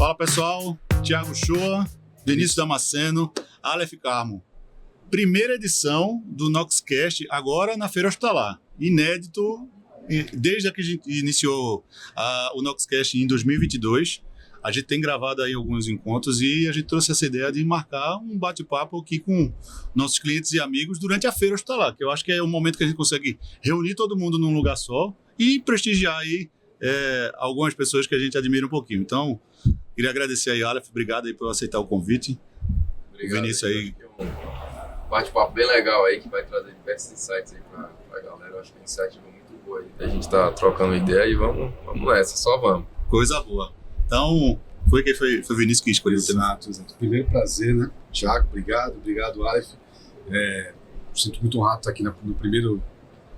Fala pessoal, Thiago Shoa, Vinícius Damasceno, Aleph Carmo. Primeira edição do Noxcast, agora na Feira Hospitalar. Inédito, desde que a gente iniciou o Noxcast em 2022. A gente tem gravado aí alguns encontros e a gente trouxe essa ideia de marcar um bate-papo aqui com nossos clientes e amigos durante a Feira Hospitalar, que eu acho que é o momento que a gente consegue reunir todo mundo num lugar só e prestigiar aí algumas pessoas que a gente admira um pouquinho. Então, queria agradecer aí, Aleph, obrigado aí por aceitar o convite. Obrigado. O Vinícius aí. Um bate-papo bem legal aí, que vai trazer diversos insights aí pra galera. Eu acho que é uma iniciativa muito boa aí. A gente tá trocando ideia e vamos nessa, só vamos. Coisa boa. Então, foi o Vinícius que escolheu o tema. Exato. Primeiro prazer, né? Thiago, obrigado, Aleph. Sinto muito honrado estar aqui na primeira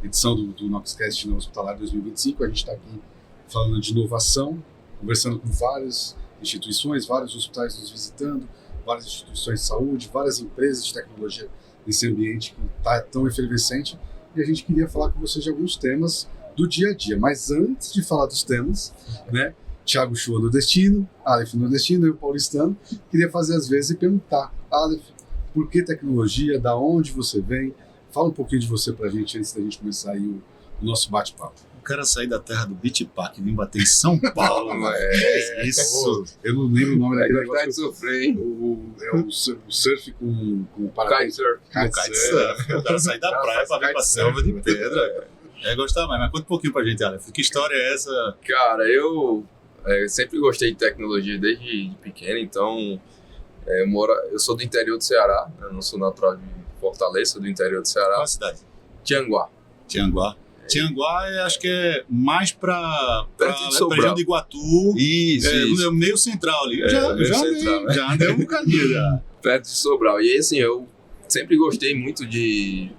edição do Noxcast no Hospitalar 2025. A gente está aqui falando de inovação, conversando com várias instituições, vários hospitais nos visitando, várias instituições de saúde, várias empresas de tecnologia nesse ambiente que está tão efervescente. E a gente queria falar com vocês de alguns temas do dia a dia. Mas antes de falar dos temas, né? Thiago Shoa nordestino, Aleph nordestino, eu paulistano, queria fazer às vezes e perguntar, Aleph, por que tecnologia, da onde você vem? Fala um pouquinho de você pra gente antes da gente começar aí o nosso bate-papo. O cara sair da terra do Beach Park e vir bater em São Paulo, é isso. Eu não lembro o nome daquele negócio. De sofrer, hein? O surf com paraquedas. Kitesurf. O cara sair da praia pra vir pra selva de pedra. Gostar mais, mas conta um pouquinho pra gente, Aleph. Que história é essa? Cara, eu sempre gostei de tecnologia desde pequeno, então eu sou do interior do Ceará, eu não sou natural de Fortaleza, sou do interior do Ceará. Qual a cidade? Tianguá. Tianguá, acho que é mais pra região de Iguatu. Isso. Meio central ali. Já andei um bocadinho já. Perto de Sobral. E assim, eu sempre gostei muito de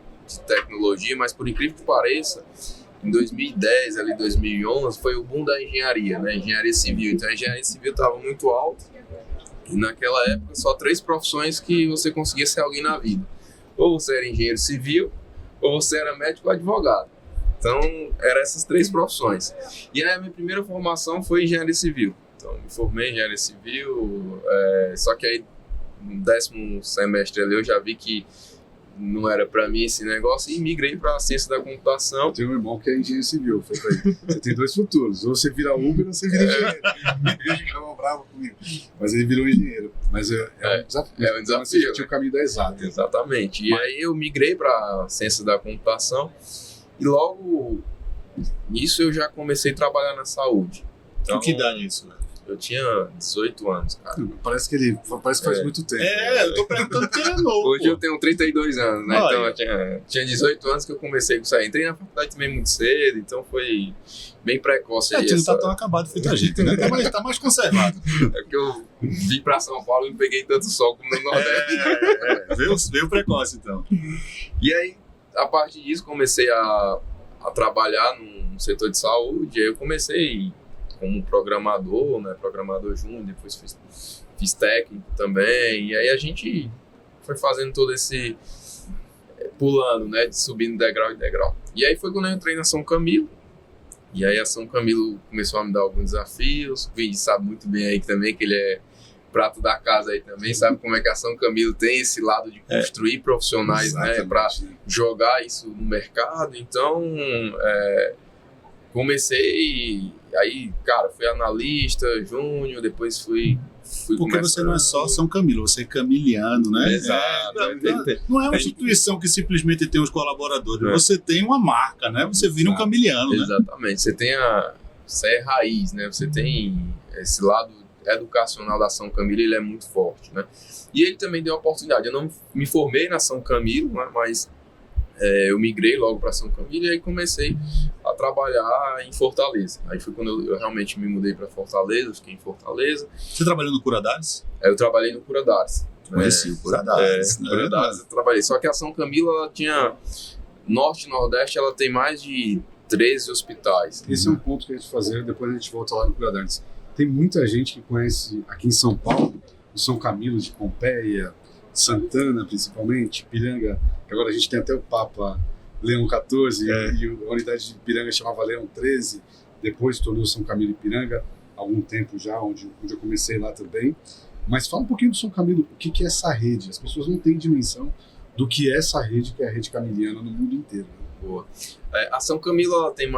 tecnologia, mas por incrível que pareça, em 2010, ali 2011, foi o boom da engenharia, né? Engenharia civil. Então a engenharia civil estava muito alta e naquela época só 3 profissões que você conseguia ser alguém na vida. Ou você era engenheiro civil, ou você era médico ou advogado. Então eram essas 3 profissões. E aí a minha primeira formação foi engenharia civil. Então me formei em engenharia civil, só que aí no 10º semestre ali eu já vi que não era pra mim esse negócio e migrei pra ciência da computação. Eu tenho um irmão que é engenheiro civil, foi pra ele. Você tem 2 futuros, ou você vira Uber ou você vira engenheiro. Ele ficava bravo comigo. Mas ele virou engenheiro. Mas é um desafio. É um desafio. Você já tinha o caminho da exata. Exatamente. E aí eu migrei pra ciência da computação e logo nisso eu já comecei a trabalhar na saúde. Então, que idade isso, né? Eu tinha 18 anos, cara. Parece que faz muito tempo. Eu tô perguntando que ele é novo. Hoje eu tenho 32 anos, né? Olha. Então eu tinha 18 anos que eu comecei com isso aí. Entrei na faculdade também muito cedo, então foi bem precoce aí. Tu não tá tão acabado feito a gente, né? Tá mais conservado. É porque eu vim pra São Paulo e não peguei tanto sol como no Nordeste. Veio precoce, então. E aí, a partir disso, comecei a trabalhar no setor de saúde. Aí eu comecei como programador, né? Programador júnior, depois fiz técnico também. E aí a gente foi fazendo todo esse pulando, né? Subindo degrau em degrau. E aí foi quando eu entrei na São Camilo. E aí a São Camilo começou a me dar alguns desafios. O Vini sabe muito bem aí também que ele é prato da casa aí também, sabe como é que a São Camilo tem esse lado de construir profissionais, né, para jogar isso no mercado. Então, comecei, aí, cara, fui analista, júnior, depois fui porque você não é só São Camilo, você é camiliano, né? Exato. Não é uma instituição que simplesmente tem os colaboradores, você tem uma marca, né? Você vira um camiliano, né? Exatamente, você é raiz, né? Você tem esse lado educacional da São Camilo, ele é muito forte, né? E ele também deu a oportunidade. Eu não me formei na São Camilo, né? Mas eu migrei logo para São Camilo e aí comecei a trabalhar em Fortaleza. Aí foi quando eu realmente me mudei para Fortaleza, fiquei em Fortaleza. Você trabalhou no Curadares? Eu trabalhei no Curadares. Conheci o Curadares. No Curadares eu trabalhei. Só que a São Camilo, ela tinha Norte e Nordeste, ela tem mais de 13 hospitais. Esse é um ponto que a gente fazer, depois a gente volta lá no Curadares. Tem muita gente que conhece aqui em São Paulo, o São Camilo de Pompeia, Santana principalmente, Piranga, que agora a gente tem até o Papa Leão XIV, e a unidade de Piranga chamava Leão XIII, depois tornou São Camilo e Piranga. há algum tempo já, onde eu comecei lá também. Mas fala um pouquinho do São Camilo, o que é essa rede? As pessoas não têm dimensão do que é essa rede, que é a rede camiliana no mundo inteiro. Né? Boa. A São Camilo, ela tem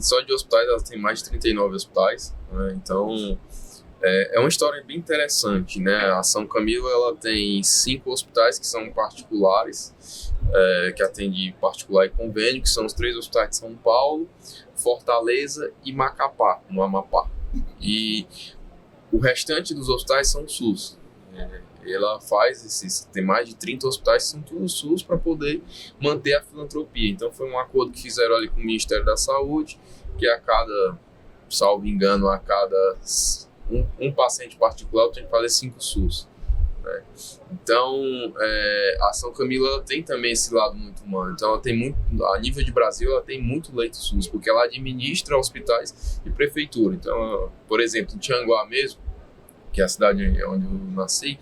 só de hospitais, ela tem mais de 39 hospitais, né? Então é uma história bem interessante, né? A São Camilo, ela tem 5 hospitais que são particulares, que atende particular e convênio, que são os 3 hospitais de São Paulo, Fortaleza e Macapá, no Amapá. E o restante dos hospitais são SUS. Ela tem mais de 30 hospitais que são todos SUS para poder manter a filantropia. Então foi um acordo que fizeram ali com o Ministério da Saúde, que salvo engano, a cada um paciente particular tem que fazer 5 SUS. Né? Então a São Camilo, ela tem também esse lado muito humano. Então ela tem muito, a nível de Brasil, ela tem muito leito SUS, porque ela administra hospitais e prefeitura. Então, por exemplo, em Tianguá mesmo, que é a cidade onde eu nasci,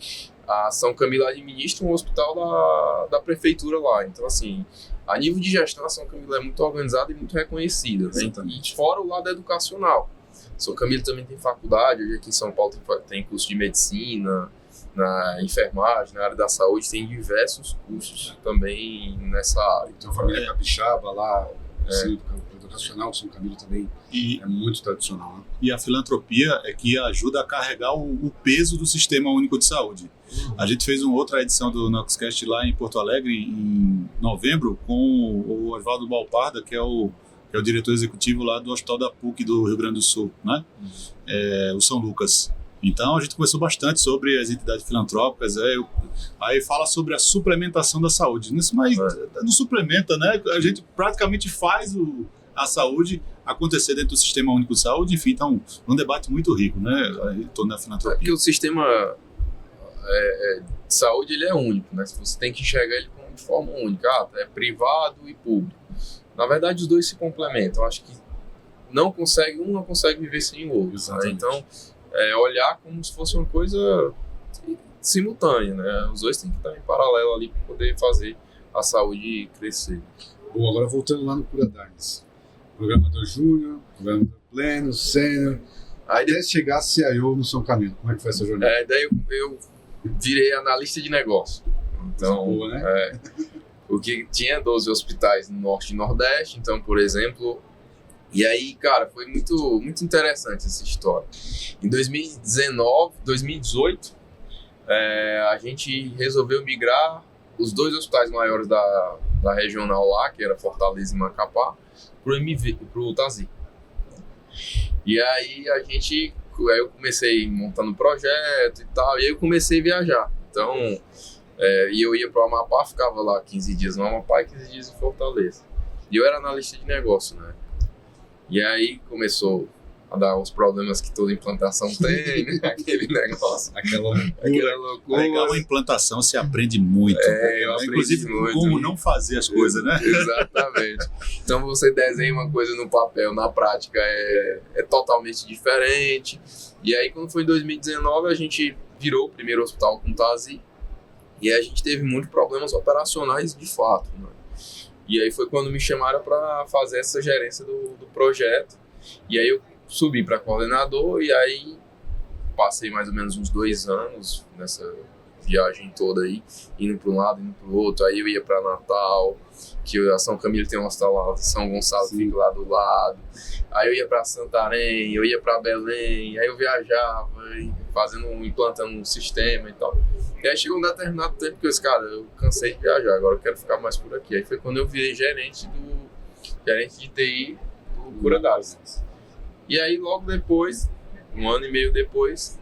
a São Camilo administra um hospital da prefeitura lá. Então, assim, a nível de gestão, a São Camilo é muito organizada e muito reconhecida. Né? E fora o lado educacional. São Camilo também tem faculdade, hoje aqui em São Paulo tem curso de medicina, na enfermagem, na área da saúde, tem diversos cursos também nessa área. Tem uma família capixaba lá, educacional, São Camilo também é muito tradicional. Né? E a filantropia é que ajuda a carregar o peso do Sistema Único de Saúde. A gente fez uma outra edição do Noxcast lá em Porto Alegre, em novembro, com o Oswaldo Balparda, que é o diretor executivo lá do Hospital da PUC do Rio Grande do Sul, né? O São Lucas. Então a gente conversou bastante sobre as entidades filantrópicas, aí fala sobre a suplementação da saúde. Mas não suplementa, né? A gente praticamente faz a saúde acontecer dentro do Sistema Único de Saúde, enfim, então um debate muito rico, né? Em torno da filantropia. Porque o sistema de saúde, ele é único, né? Você tem que enxergar ele como de forma única, é privado e público. Na verdade, os dois se complementam. Eu acho que um não consegue viver sem o outro. Né? Então, olhar como se fosse uma coisa simultânea, né? Os dois têm que estar em paralelo ali para poder fazer a saúde crescer. Bom, agora voltando lá no Curadarnes. Programador júnior, programador pleno, sênior, até chegar a CIO no São Camilo. Como é que foi essa jornada? Daí eu virei analista de negócio. Então, boa, né? Porque tinha 12 hospitais no Norte e Nordeste, então, por exemplo... E aí, cara, foi muito, muito interessante essa história. Em 2018, a gente resolveu migrar os 2 hospitais maiores da regional lá, que era Fortaleza e Macapá, pro Tazi. E aí eu comecei montando um projeto e tal, e aí eu comecei a viajar. Então, e eu ia pro Amapá, ficava lá 15 dias no Amapá e 15 dias em Fortaleza. E eu era analista de negócio, né? E aí começou a dar os problemas que toda implantação tem, né? Aquele negócio. Aquela loucura. Legal, uma implantação se aprende muito. Inclusive, muito, como não fazer as coisas, né? Exatamente. Então você desenha uma coisa no papel, na prática é totalmente diferente. E aí quando foi em 2019, a gente virou o primeiro hospital com Tazi. E a gente teve muitos problemas operacionais de fato, né? E aí foi quando me chamaram para fazer essa gerência do projeto. E aí eu subi para coordenador e aí passei mais ou menos uns 2 anos nessa viagem toda aí, indo para um lado, indo para o outro. Aí eu ia para Natal, que a São Camilo tem um hospital lá, São Gonçalo fica lá do lado. Aí eu ia para Santarém, eu ia para Belém, aí eu viajava, implantando um sistema e tal. E aí chegou um determinado tempo que eu disse, cara, eu cansei de viajar, agora eu quero ficar mais por aqui. Aí foi quando eu virei gerente de TI do Curadarnes. E aí logo depois, 1 ano e meio depois,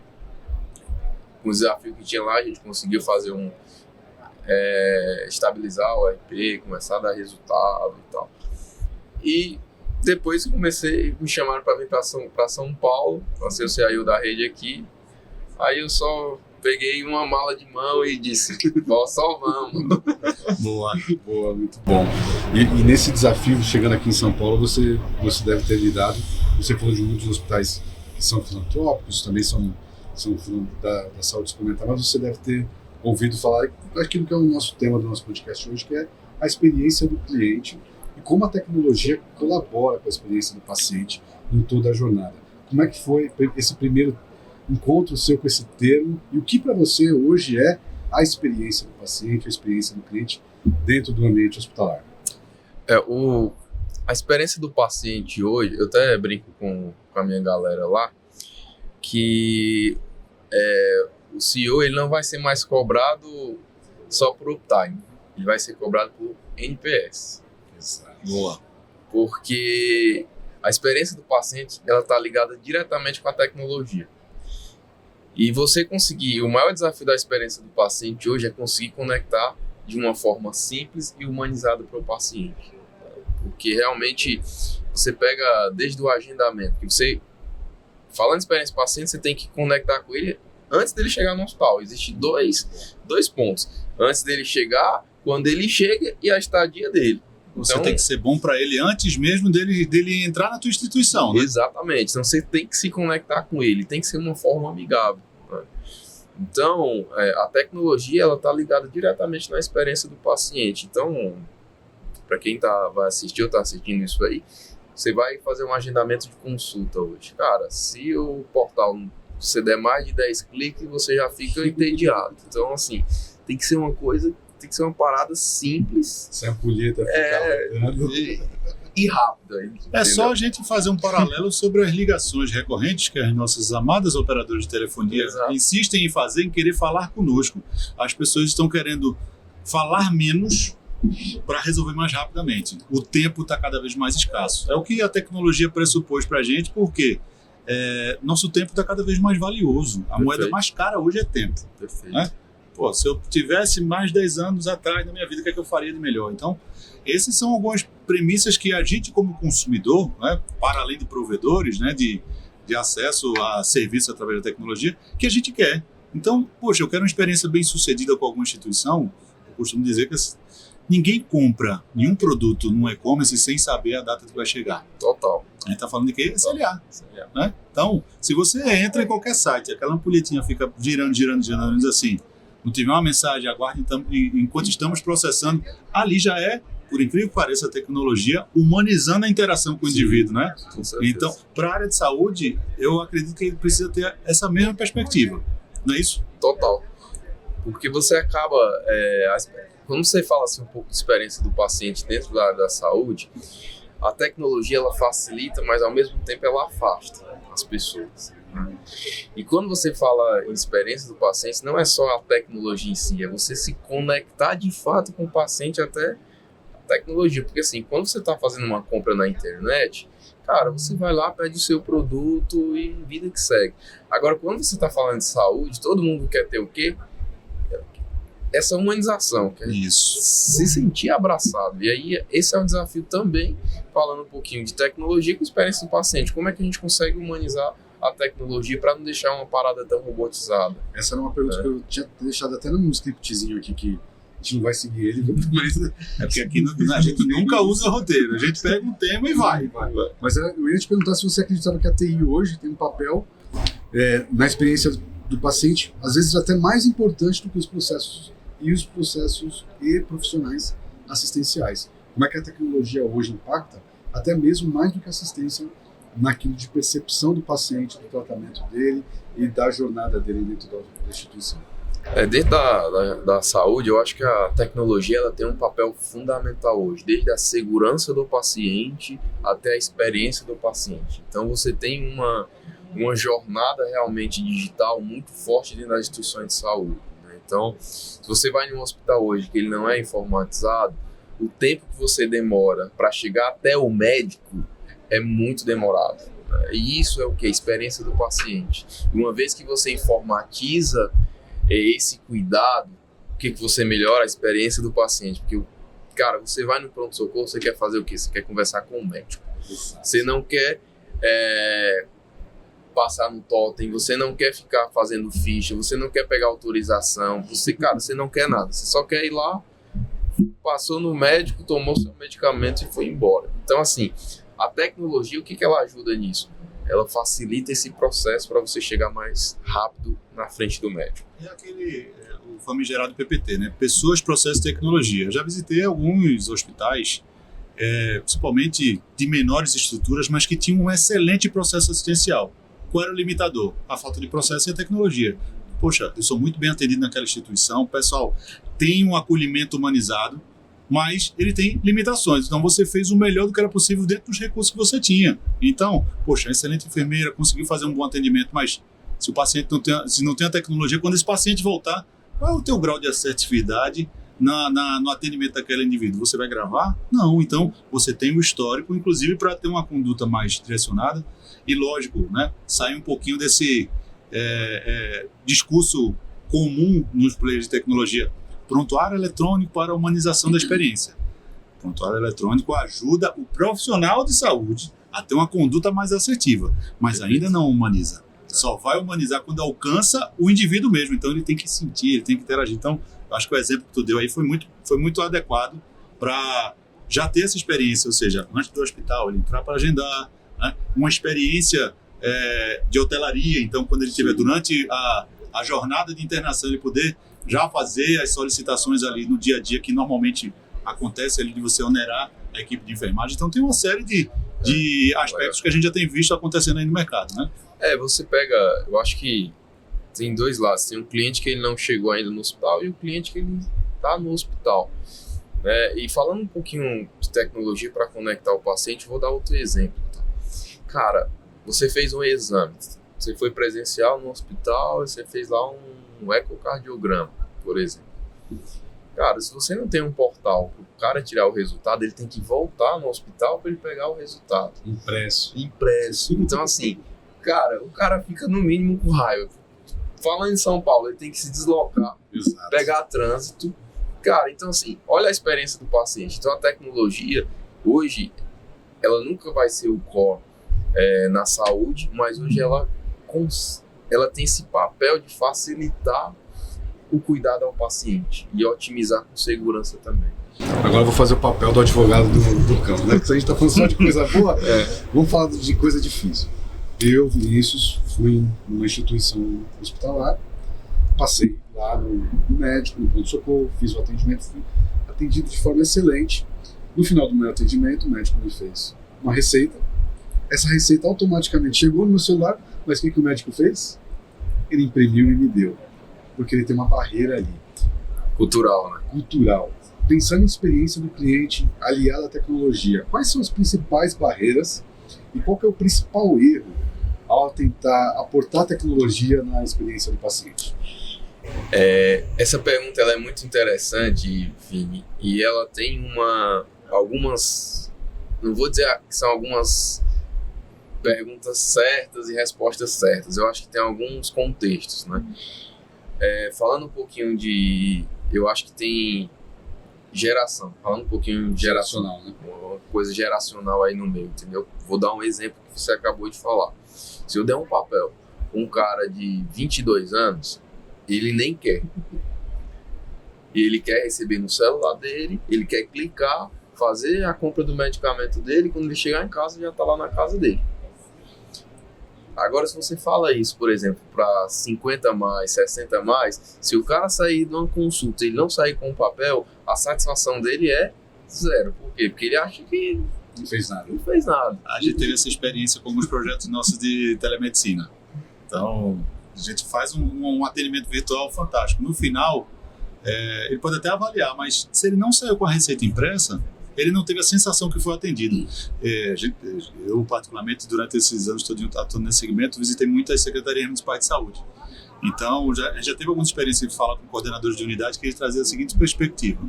com o desafio que tinha lá, a gente conseguiu fazer estabilizar o RP, começar a dar resultado e tal. E depois me chamaram para vir para São Paulo, para ser o CIO da rede aqui. Aí eu só peguei uma mala de mão e disse, só vamos. Boa, muito bom. E nesse desafio, chegando aqui em São Paulo, você deve ter lidado, você falou de muitos hospitais que são filantrópicos, também são da saúde suplementar, mas você deve ter ouvido falar daquilo que é o nosso tema do nosso podcast hoje, que é a experiência do cliente e como a tecnologia colabora com a experiência do paciente em toda a jornada. como é que foi esse primeiro encontro seu com esse termo e o que para você hoje é a experiência do paciente, a experiência do cliente dentro do ambiente hospitalar? A experiência do paciente hoje, eu até brinco com a minha galera lá, que o CEO ele não vai ser mais cobrado só por uptime, ele vai ser cobrado por NPS. Exato. Boa. Porque a experiência do paciente ela está ligada diretamente com a tecnologia. E você conseguir, o maior desafio da experiência do paciente hoje é conseguir conectar de uma forma simples e humanizada para o paciente. Porque realmente você pega desde o agendamento, que você, falando de experiência do paciente, você tem que conectar com ele antes dele chegar no hospital. Existem dois pontos. Antes dele chegar, quando ele chega e a estadia dele. Você Então, tem que ser bom para ele antes mesmo dele entrar na tua instituição, né? exatamente. Então você tem que se conectar com ele, tem que ser uma forma amigável. Né? Então, a tecnologia ela está ligada diretamente na experiência do paciente. Então, para quem vai assistir ou está assistindo isso aí, você vai fazer um agendamento de consulta hoje. Cara, se o portal você der mais de 10 cliques, você já fica entediado. Então, assim, tem que ser uma parada simples. Se a ampulheta ficar e rápida. É Entendeu? só a gente fazer um paralelo sobre as ligações recorrentes que as nossas amadas operadoras de telefonia Exato. insistem em fazer, em querer falar conosco. As pessoas estão querendo falar menos para resolver mais rapidamente. O tempo está cada vez mais escasso. É o que a tecnologia pressupôs para a gente, porque nosso tempo está cada vez mais valioso. A moeda mais cara hoje é tempo. Perfeito. Né? Pô, se eu tivesse mais 10 anos atrás na minha vida, o que é que eu faria de melhor? Então, essas são algumas premissas que a gente, como consumidor, né, para além de provedores, né, de acesso a serviços através da tecnologia, que a gente quer. Então, poxa, eu quero uma experiência bem sucedida com alguma instituição. Eu costumo dizer que ninguém compra nenhum produto no e-commerce sem saber a data que vai chegar. Total. A gente está falando de quê? SLA. Né? Então, se você entra em qualquer site, aquela ampulhetinha fica girando, diz assim, não tiver uma mensagem, aguarde enquanto estamos processando, ali já é, por incrível que pareça, a tecnologia humanizando a interação com o indivíduo, né? Com certeza. Então, para a área de saúde, eu acredito que ele precisa ter essa mesma perspectiva, não é isso? Total. Porque você acaba, quando você fala assim um pouco de experiência do paciente dentro da área da saúde, a tecnologia ela facilita, mas ao mesmo tempo ela afasta as pessoas. E quando você fala em experiência do paciente, não é só a tecnologia em si, é você se conectar de fato com o paciente até a tecnologia. Porque assim, quando você está fazendo uma compra na internet, cara, você vai lá, pede o seu produto e vida que segue. Agora, quando você está falando de saúde, todo mundo quer ter o quê? Essa humanização, quer Isso. se sentir abraçado. E aí, esse é um desafio também, falando um pouquinho de tecnologia com experiência do paciente. Como é que a gente consegue humanizar a tecnologia para não deixar uma parada tão robotizada? Essa era uma pergunta que eu tinha deixado até num scriptzinho aqui, que a gente não vai seguir ele, mas É porque aqui a gente nunca usa roteiro, a gente pega um tema e vai. Mas eu ia te perguntar se você acreditava que a TI hoje tem um papel na experiência do paciente, às vezes até mais importante do que os processos e profissionais assistenciais. Como é que a tecnologia hoje impacta, até mesmo mais do que a assistência, naquilo de percepção do paciente, do tratamento dele e da jornada dele dentro da instituição? Dentro da saúde, eu acho que a tecnologia ela tem um papel fundamental hoje, desde a segurança do paciente até a experiência do paciente. Então você tem uma jornada realmente digital muito forte dentro das instituições de saúde, né? Então, se você vai em um hospital hoje que ele não é informatizado, o tempo que você demora para chegar até o médico é muito demorado, né? E isso é o que? A experiência do paciente. E uma vez que você informatiza esse cuidado, o que você melhora? A experiência do paciente. Porque, cara, você vai no pronto-socorro, você quer fazer o quê? Você quer conversar com o médico. Você não quer passar no totem, você não quer ficar fazendo ficha, você não quer pegar autorização, você não quer nada. Você só quer ir lá, passou no médico, tomou seu medicamento e foi embora. Então, assim, a tecnologia, o que ela ajuda nisso? Ela facilita esse processo para você chegar mais rápido na frente do médico. É o famigerado PPT, né? Pessoas, Processos e Tecnologia. Eu já visitei alguns hospitais, principalmente de menores estruturas, mas que tinham um excelente processo assistencial. Qual era o limitador? A falta de processo e a tecnologia. Poxa, eu sou muito bem atendido naquela instituição, o pessoal tem um acolhimento humanizado, mas ele tem limitações. Então, você fez o melhor do que era possível dentro dos recursos que você tinha. Então, poxa, a excelente enfermeira conseguiu fazer um bom atendimento, mas se o paciente não tem a tecnologia, quando esse paciente voltar, qual é o teu grau de assertividade no atendimento daquele indivíduo? Você vai gravar? Não. Então, você tem o histórico, inclusive para ter uma conduta mais direcionada e, lógico, né, sair um pouquinho desse discurso comum nos players de tecnologia. Prontuário eletrônico para a humanização da experiência. Prontuário eletrônico ajuda o profissional de saúde a ter uma conduta mais assertiva, mas ainda não humaniza. Só vai humanizar quando alcança o indivíduo mesmo. Então, ele tem que sentir, ele tem que interagir. Então, eu acho que o exemplo que tu deu aí foi muito adequado para já ter essa experiência, ou seja, antes do hospital, ele entrar para agendar, né? Uma experiência de hotelaria. Então, quando ele estiver durante a jornada de internação, ele poder já fazer as solicitações ali no dia a dia, que normalmente acontece ali de você onerar a equipe de enfermagem. Então, tem uma série de aspectos que a gente já tem visto acontecendo aí no mercado, né? Você pega, eu acho que tem dois lados. Tem um cliente que ele não chegou ainda no hospital e o cliente que ele está no hospital. E falando um pouquinho de tecnologia para conectar o paciente, vou dar outro exemplo. Tá? Cara, você fez um exame, você foi presencial no hospital, você fez lá um ecocardiograma, por exemplo. Cara, se você não tem um portal para o cara tirar o resultado, ele tem que voltar no hospital para ele pegar o resultado. Impresso. Então, assim, cara, o cara fica no mínimo com raiva. Falando em São Paulo, ele tem que se deslocar, Exato. pegar trânsito. Cara, então assim, olha a experiência do paciente. Então a tecnologia, hoje, ela nunca vai ser o core na saúde, mas hoje ela tem esse papel de facilitar o cuidado ao paciente e otimizar com segurança também. Agora eu vou fazer o papel do advogado do campo, né? Porque se a gente está falando só de coisa boa, vamos falar de coisa difícil. Eu, Vinícius, fui numa instituição hospitalar, passei lá no médico, no pronto-socorro, fiz o atendimento, fui atendido de forma excelente. No final do meu atendimento, o médico me fez uma receita. Essa receita automaticamente chegou no meu celular, mas o que o médico fez? Ele imprimiu e me deu, porque ele tem uma barreira ali. Cultural, né? Cultural. Pensando em experiência do cliente aliada à tecnologia, quais são as principais barreiras e qual que é o principal erro ao tentar aportar tecnologia na experiência do paciente? Essa pergunta ela é muito interessante, Vini, e ela tem algumas, não vou dizer que são algumas perguntas certas e respostas certas, eu acho que tem alguns contextos, né? Falando um pouquinho eu acho que tem geração, falando um pouquinho de Geracional, né? uma coisa geracional aí no meio, entendeu? Vou dar um exemplo que você acabou de falar. Se eu der um papel com um cara de 22 anos, ele nem quer. Ele quer receber no celular dele, ele quer clicar, fazer a compra do medicamento dele, quando ele chegar em casa, já está lá na casa dele. Agora, se você fala isso, por exemplo, para 50 mais, 60 mais, se o cara sair de uma consulta e ele não sair com o papel, a satisfação dele é zero. Por quê? Porque ele acha que Não fez nada. não fez nada. A gente teve essa experiência com alguns projetos nossos de telemedicina. Então, a gente faz um atendimento virtual fantástico. No final, ele pode até avaliar, mas se ele não saiu com a receita impressa, ele não teve a sensação que foi atendido. Eu, particularmente, durante esses anos todos atuando nesse segmento, visitei muitas secretarias municipais de saúde. Então, já teve alguma experiência de falar com coordenadores de unidade que eles traziam a seguinte perspectiva.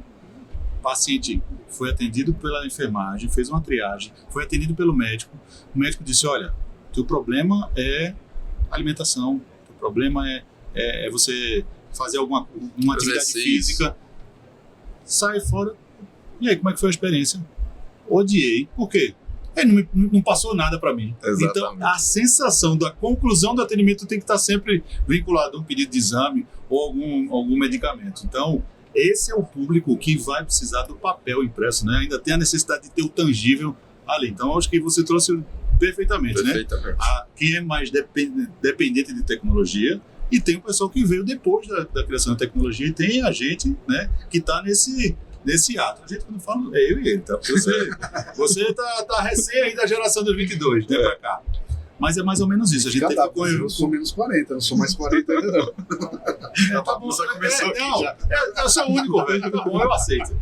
O paciente foi atendido pela enfermagem, fez uma triagem, foi atendido pelo médico. O médico disse, olha, teu problema é alimentação, teu problema é você fazer uma atividade física. Sai fora. E aí, como é que foi a experiência? Odiei. Por quê? Ele não passou nada para mim. Exatamente. Então, a sensação da conclusão do atendimento tem que estar sempre vinculada a um pedido de exame ou algum medicamento. Então, esse é o público que vai precisar do papel impresso, né? Ainda tem a necessidade de ter o tangível ali. Então, acho que você trouxe perfeitamente, né? Quem é mais dependente de tecnologia, e tem o pessoal que veio depois da criação da tecnologia, e tem a gente, né, que está nesse ato. A gente, quando fala, é eu e ele, tá? Você tá recém aí da geração dos 22, né, pra cá. Mas é mais ou menos isso. A gente teve que... Eu sou menos 40, não sou mais 40 ainda não. Tá bom, Já começou aqui não, já. eu sou o único, velho. Tá bom, eu aceito.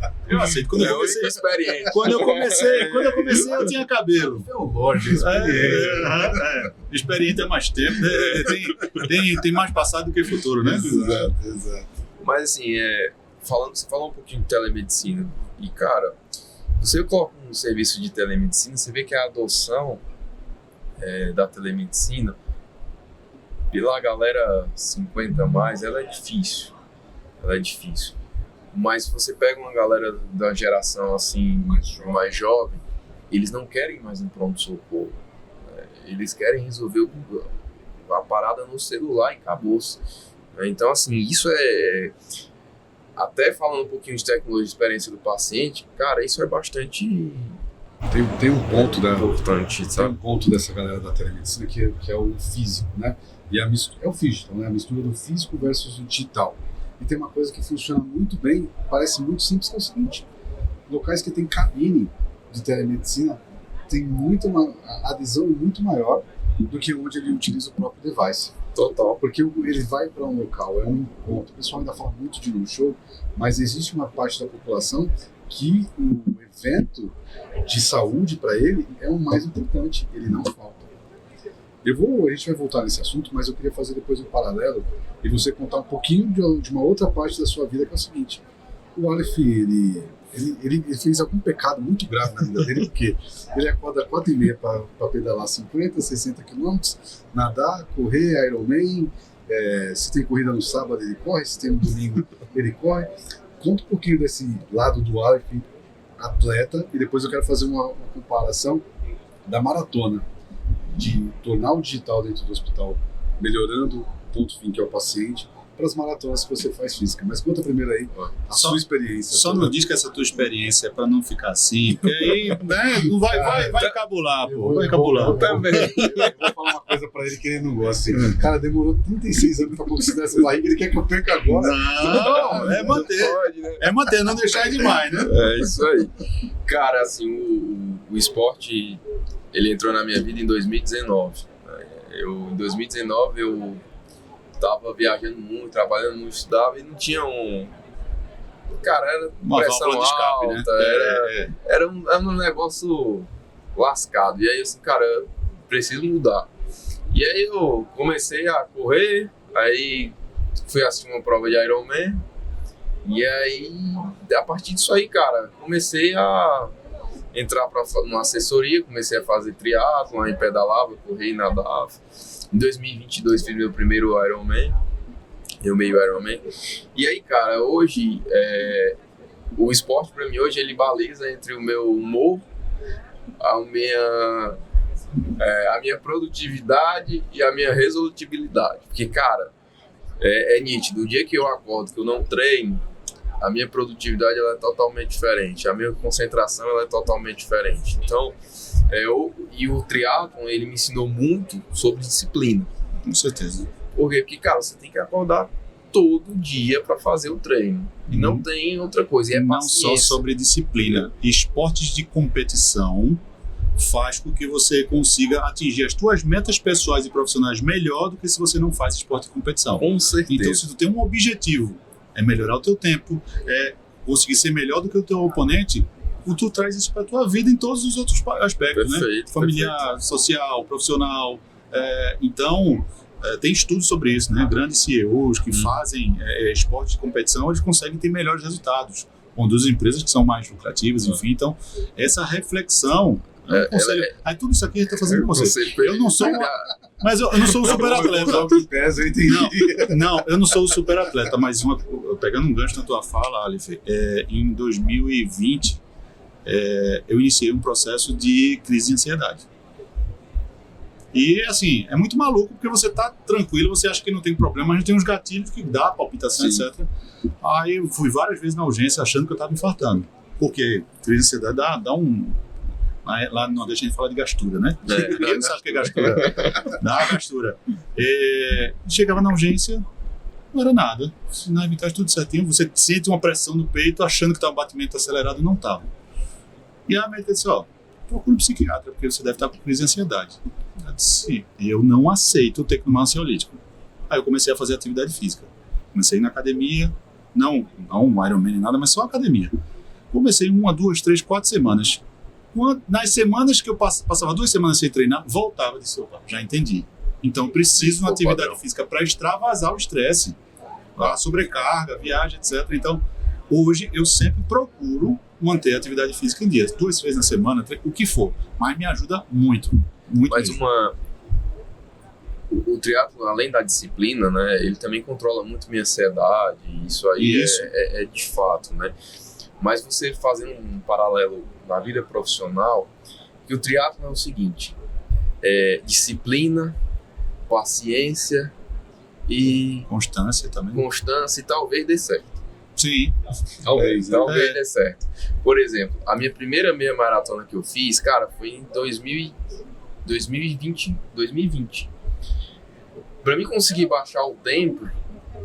Quando eu comecei, experiente. quando eu comecei, eu tinha cabelo. É o Roger, experiente. Experiente há mais tempo, tem mais passado do que futuro, né? Exato. Mas assim, você falou um pouquinho de telemedicina. E, cara, você coloca um serviço de telemedicina, você vê que a adoção da telemedicina pela galera 50 a mais, ela é difícil. Mas se você pega uma galera da geração assim, mais jovem, eles não querem mais um pronto-socorro. Eles querem resolver a parada no celular e acabou-se. Então, assim, isso até falando um pouquinho de tecnologia de experiência do paciente, cara, isso é bastante Tem um ponto importante, tem sabe? um ponto dessa galera da telemedicina que é o físico, né? E é o digital, né? A mistura do físico versus o digital. E tem uma coisa que funciona muito bem, parece muito simples, que é o seguinte: locais que tem cabine de telemedicina tem a adesão é muito maior do que onde ele utiliza o próprio device. Total. Porque ele vai para um local, é um encontro. O pessoal ainda fala muito de no-show, mas existe uma parte da população que o evento de saúde para ele é o mais importante, ele não falta. A gente vai voltar nesse assunto, mas eu queria fazer depois um paralelo e você contar um pouquinho de uma outra parte da sua vida, que é o seguinte: o Aleph, ele fez algum pecado muito grave na vida dele, porque ele acorda 4h30 para pedalar 50, 60 quilômetros, nadar, correr, Ironman, se tem corrida no sábado ele corre, se tem no domingo ele corre. Conta um pouquinho desse lado do Aleph, atleta, e depois eu quero fazer uma comparação da maratona, de tornar o digital dentro do hospital, melhorando o ponto fim, que é o paciente, para as maratonas que você faz física. Mas conta primeiro aí a sua experiência. Só não diz que essa tua experiência é para não ficar assim, porque aí não vai encabular, pô. Vai encabular. Eu também. Eu vou falar uma coisa para ele que ele não gosta. Assim. Cara, demorou 36 anos para conquistar essa barriga, ele quer que eu perca agora. Não, é manter. Pode, né? É manter, não deixar demais, né? É isso aí. Cara, assim, o esporte, ele entrou na minha vida em 2019. Em 2019, eu tava viajando muito, trabalhando muito, estudava e não tinha Cara, era uma pressão válvula de escape, alta, né? Era um negócio lascado. E aí, assim, cara, eu preciso mudar. E aí eu comecei a correr, aí fui assistir uma prova de Ironman. E aí, a partir disso aí, cara, comecei a entrar numa assessoria, comecei a fazer triatlon, aí pedalava, corria e nadava. Em 2022 fiz meu primeiro Ironman, meu meio Ironman. E aí, cara, hoje, o esporte pra mim hoje, ele baliza entre o meu humor, a minha produtividade e a minha resolutibilidade. Porque, cara, é nítido, o dia que eu acordo, que eu não treino, a minha produtividade ela é totalmente diferente, a minha concentração ela é totalmente diferente. Então, o triatlon, ele me ensinou muito sobre disciplina. Com certeza. Por quê? Porque, cara, você tem que acordar todo dia para fazer o treino. E não tem outra coisa. E é não paciência. só sobre disciplina. Esportes de competição faz com que você consiga atingir as tuas metas pessoais e profissionais melhor do que se você não faz esporte de competição. Com certeza. Então, se tu tem um objetivo, é melhorar o teu tempo, é conseguir ser melhor do que o teu oponente, tu traz isso para a tua vida em todos os outros aspectos, perfeito, né? Familiar, social, profissional. Então, tem estudos sobre isso, né? Grandes CEOs que fazem esporte de competição, eles conseguem ter melhores resultados. Conduzem empresas que são mais lucrativas, enfim. Então, essa reflexão... Aí tudo isso aqui a gente está fazendo com você. Eu não sou... Mas eu não sou um super atleta. Não, eu não sou um super atleta, mas pegando um gancho na tua fala, Aleph, em 2020, eu iniciei um processo de crise de ansiedade. E, assim, é muito maluco, porque você tá tranquilo, você acha que não tem problema, mas a gente tem uns gatilhos que dá palpitação, Sim. etc. Aí eu fui várias vezes na urgência achando que eu estava infartando. Porque crise de ansiedade dá um... Lá no Nordeste a gente fala de gastura, né? Ninguém não sabe o que é gastura. Dá uma gastura. Chegava na urgência, não era nada. Sinais vitais tudo certinho, você sente uma pressão no peito achando que tá um batimento acelerado, não estava. E a médica disse, procure um psiquiatra, porque você deve estar com crise de ansiedade. Eu disse, eu não aceito ter que tomar ansiolítico. Aí eu comecei a fazer atividade física. Comecei na academia, não um Ironman nem nada, mas só academia. Comecei 1, 2, 3, 4 semanas. Nas semanas que eu passava 2 semanas sem treinar, voltava e disse, opa, já entendi. Então eu preciso de uma atividade física para extravasar o estresse, a sobrecarga, a viagem, etc. Então, hoje eu sempre procuro manter a atividade física em dia. 2 vezes na semana, o que for. Mas me ajuda muito, muito Mas mesmo. o triatlo, além da disciplina, né, ele também controla muito minha ansiedade, isso aí Isso. é de fato, né? Mas você fazendo um paralelo na vida profissional, que o triatlo é o seguinte, disciplina, paciência e Constância também. constância, e talvez dê certo. Sim. Talvez, né? Talvez dê certo. Por exemplo, a minha primeira meia maratona que eu fiz, cara, foi em 2020. Pra mim conseguir baixar o tempo,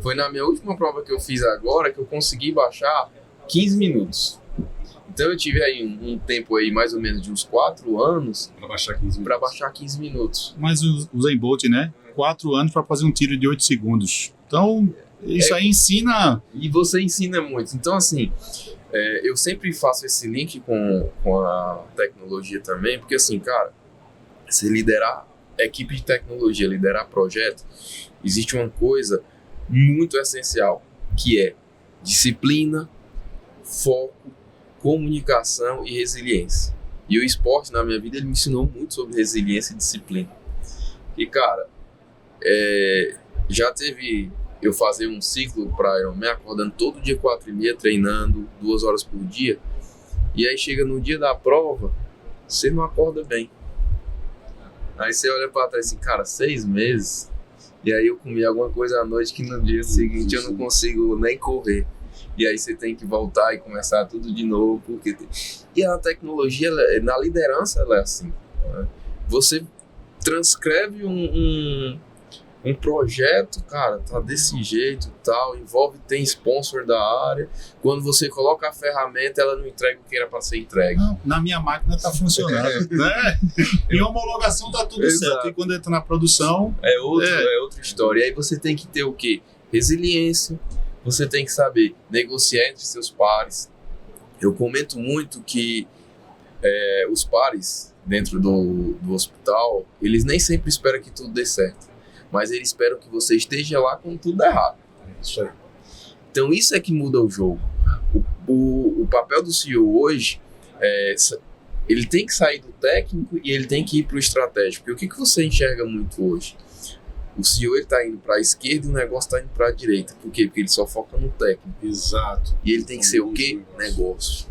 foi na minha última prova que eu fiz agora que eu consegui baixar 15 minutos. Então eu tive aí um tempo aí mais ou menos de uns 4 anos Para baixar 15 minutos. para baixar 15 minutos. Mas o Usain Bolt, né? 4 anos para fazer um tiro de 8 segundos. Então, isso aí ensina... E você ensina muito. Então, assim, eu sempre faço esse link com a tecnologia também, porque, assim, cara, se liderar equipe de tecnologia, liderar projeto, existe uma coisa muito essencial, que é disciplina, foco, comunicação e resiliência. E o esporte, na minha vida, ele me ensinou muito sobre resiliência e disciplina. E, cara, já teve eu fazer um ciclo para Ironman, acordando todo dia 4h30, treinando 2 horas por dia, e aí chega no dia da prova, você não acorda bem. Aí você olha para trás assim, cara, 6 meses, e aí eu comi alguma coisa à noite que no dia seguinte eu não consigo nem correr. E aí você tem que voltar e começar tudo de novo. E a tecnologia, na liderança, ela é assim. Né? Você transcreve um projeto, cara, tá desse jeito e tal, tem sponsor da área. Quando você coloca a ferramenta, ela não entrega o que era para ser entregue. Não, na minha máquina tá funcionando. Né? Em homologação tá tudo Exato. certo. E quando entra na produção... É outra história. E aí você tem que ter o quê? Resiliência. Você tem que saber negociar entre seus pares. Eu comento muito que os pares dentro do hospital, eles nem sempre esperam que tudo dê certo. Mas eles esperam que você esteja lá quando tudo der errado. Isso aí. Então isso é que muda o jogo. O papel do CEO hoje, ele tem que sair do técnico e ele tem que ir para o estratégico. Porque o que você enxerga muito hoje? O CEO está indo para a esquerda e o negócio está indo para a direita. Por quê? Porque ele só foca no técnico. Exato. E ele tem que ser o quê? Negócio.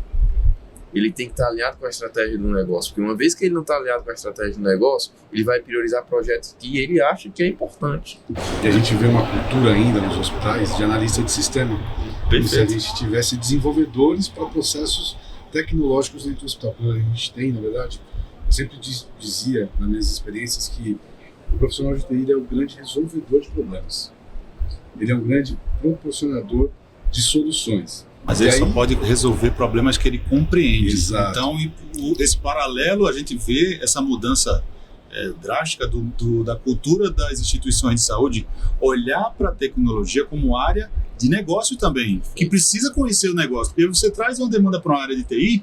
Ele tem que estar alinhado com a estratégia do negócio. Porque uma vez que ele não está alinhado com a estratégia do negócio, ele vai priorizar projetos que ele acha que é importante. E a gente vê uma cultura ainda nos hospitais de analista de sistema. Como se a gente tivesse desenvolvedores para processos tecnológicos dentro do hospital. A gente tem, na verdade, eu sempre dizia nas minhas experiências que o profissional de TI é um grande resolvedor de problemas. Ele é um grande proporcionador de soluções. Mas ele só pode resolver problemas que ele compreende. Exato. Então, esse paralelo, a gente vê essa mudança drástica da cultura das instituições de saúde, olhar para a tecnologia como área de negócio também, que precisa conhecer o negócio. Porque você traz uma demanda para uma área de TI,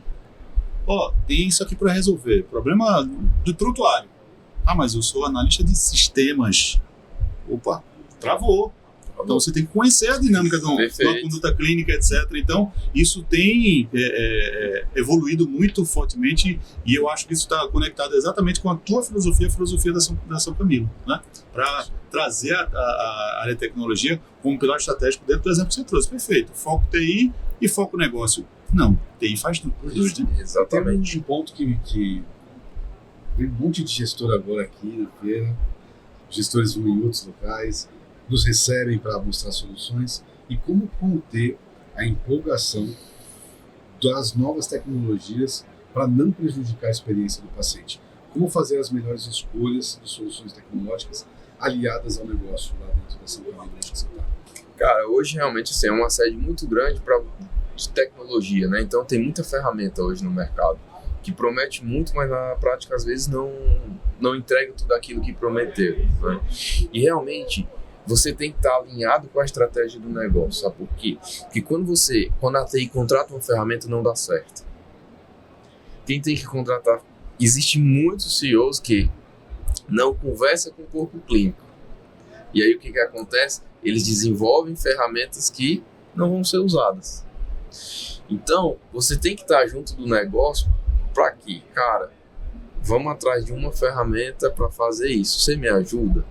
tem isso aqui para resolver. Problema do prontuário. Mas eu sou analista de sistemas. Opa, travou. Então você tem que conhecer a dinâmica de uma conduta clínica, etc. Então isso tem evoluído muito fortemente e eu acho que isso está conectado exatamente com a tua filosofia, a filosofia da São Camilo, né? Para trazer a área de tecnologia como pilar estratégico dentro do exemplo que você trouxe. Perfeito. Foco TI e foco negócio. Não, TI faz tudo. Exatamente. Tem um ponto que vem um monte de gestor agora aqui na feira, gestores vão em outros locais, nos recebem para mostrar soluções e como conter a empolgação das novas tecnologias para não prejudicar a experiência do paciente. Como fazer as melhores escolhas de soluções tecnológicas aliadas ao negócio lá dentro dessa comunidade que você está. Cara, hoje realmente assim, é uma sede muito grande de tecnologia, né? Então tem muita ferramenta hoje no mercado. que promete muito, mas na prática às vezes não entrega tudo aquilo que prometeu, né? E realmente você tem que estar alinhado com a estratégia do negócio, sabe por quê? Porque quando a TI contrata uma ferramenta, não dá certo. Quem tem que contratar, existe muitos CEOs que não conversam com o corpo clínico. E aí o que acontece? Eles desenvolvem ferramentas que não vão ser usadas. Então, você tem que estar junto do negócio para quê? Cara, vamos atrás de uma ferramenta para fazer isso. Você me ajuda?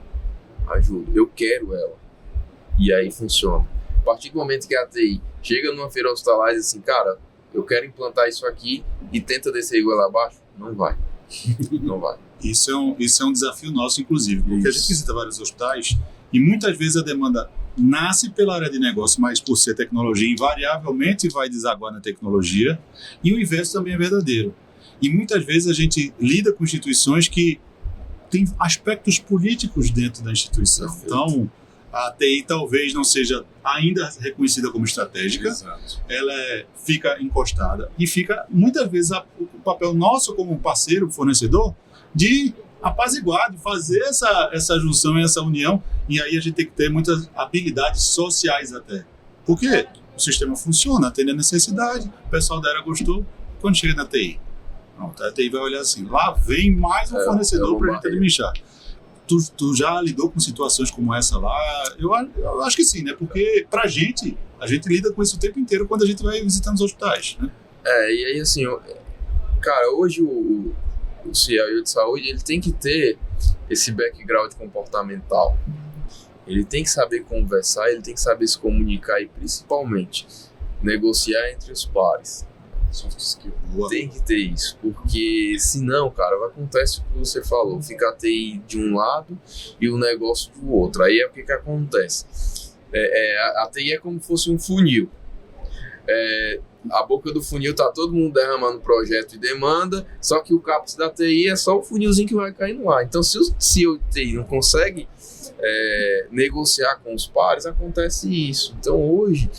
Ajuda. Eu quero ela. E aí funciona. A partir do momento que a TI chega numa feira hospitalar e diz assim, cara, eu quero implantar isso aqui e tenta descer igual lá abaixo, não vai. Não vai. Isso é um desafio nosso, inclusive, porque a gente visita vários hospitais e muitas vezes a demanda nasce pela área de negócio, mas por ser tecnologia, invariavelmente vai desaguar na tecnologia, e o inverso também é verdadeiro. E muitas vezes a gente lida com instituições que têm aspectos políticos dentro da instituição. Perfeito. Então, a TI talvez não seja ainda reconhecida como estratégica. Exato. Ela fica encostada e fica, muitas vezes, o papel nosso como parceiro, fornecedor, de apaziguar, de fazer essa junção e essa união, e aí a gente tem que ter muitas habilidades sociais até. Por quê? O sistema funciona, atende a necessidade, o pessoal da área gostou, quando chega na TI. Pronto, a TI vai olhar assim, lá vem mais um fornecedor para a gente administrar. Tu já lidou com situações como essa lá? Eu acho que sim, né? Porque a gente lida com isso o tempo inteiro quando a gente vai visitando os hospitais, né? E aí assim, cara, hoje o CIO de saúde, ele tem que ter esse background comportamental. Ele tem que saber conversar, ele tem que saber se comunicar e principalmente negociar entre os pares. Soft skill. Tem que ter isso, porque senão, cara, acontece o que você falou, fica a TI de um lado e o negócio do outro. Aí é o que acontece. A TI é como se fosse um funil. A boca do funil tá todo mundo derramando projeto e demanda, só que o CAPEX da TI é só o funilzinho que vai cair no ar. Então, se o CEO de TI não consegue negociar com os pares, acontece isso. Então, hoje,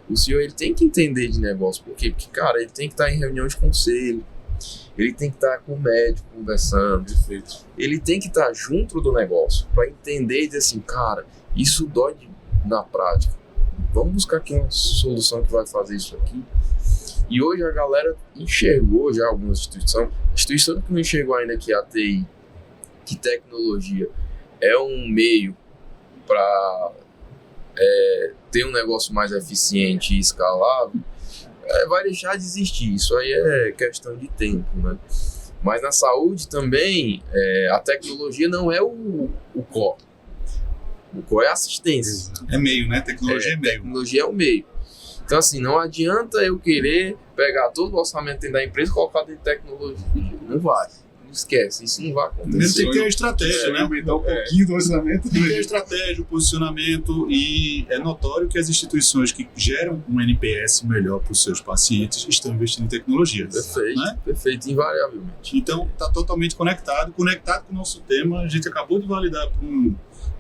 o CEO ele tem que entender de negócio. Por quê? Porque, cara, ele tem que estar em reunião de conselho, ele tem que estar com o médico conversando, ele tem que estar junto do negócio para entender e dizer assim, cara, isso dói na prática. Vamos buscar aqui uma solução que vai fazer isso aqui. E hoje a galera enxergou já algumas instituição que não enxergou ainda que a TI, que tecnologia é um meio para ter um negócio mais eficiente e escalável, vai deixar de existir. Isso aí é questão de tempo, né? Mas na saúde também, a tecnologia não é o core. O core é a assistência. É meio, né? Tecnologia é meio. Tecnologia é o meio. Então, assim, não adianta eu querer pegar todo o orçamento dentro da empresa e colocar dentro de tecnologia. Não vai. Não esquece. Isso não vai acontecer. Mesmo tem que ter a estratégia, né? Aumentar um pouquinho do orçamento. Tem que ter a estratégia, o posicionamento, e é notório que as instituições que geram um NPS melhor para os seus pacientes estão investindo em tecnologia. Perfeito, né? Perfeito, invariavelmente. Então, está totalmente conectado com o nosso tema. A gente acabou de validar para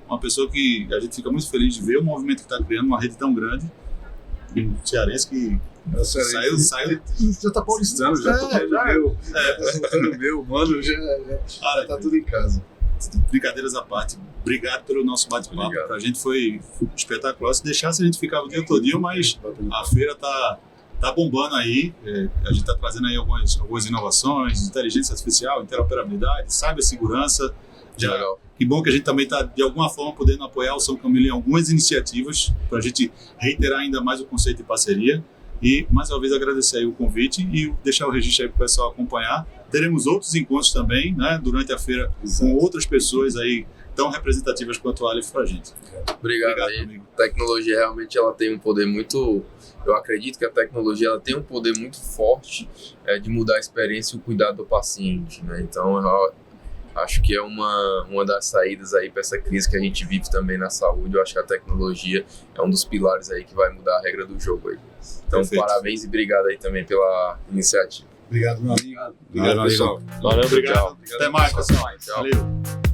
uma pessoa que a gente fica muito feliz de ver o movimento que está criando, uma rede tão grande, um cearense que saiu. Já tá paulistano, já tô soltando meu, mano, já tá tudo em casa. Brincadeiras à parte, obrigado pelo nosso bate-papo. Pra gente foi espetacular. Se deixasse, a gente ficava o dia todinho, mas a feira tá bombando aí. A gente tá trazendo aí algumas inovações, inteligência artificial, interoperabilidade, cibersegurança. Legal. Que bom que a gente também está, de alguma forma, podendo apoiar o São Camilo em algumas iniciativas, para a gente reiterar ainda mais o conceito de parceria. E, mais uma vez, agradecer aí o convite e deixar o registro aí para o pessoal acompanhar. Teremos outros encontros também, né, durante a feira, com outras pessoas aí tão representativas quanto a Aleph para a gente. Obrigado aí. Amigo. A tecnologia realmente ela tem um poder muito... Eu acredito que a tecnologia ela tem um poder muito forte de mudar a experiência e o cuidado do paciente, né? Então, acho que é uma das saídas aí para essa crise que a gente vive também na saúde. Eu acho que a tecnologia é um dos pilares aí que vai mudar a regra do jogo aí. Então, perfeito. Parabéns e obrigado aí também pela iniciativa. Obrigado, meu amigo. Obrigado, pessoal. Valeu, obrigado. Até mais, pessoal. Valeu.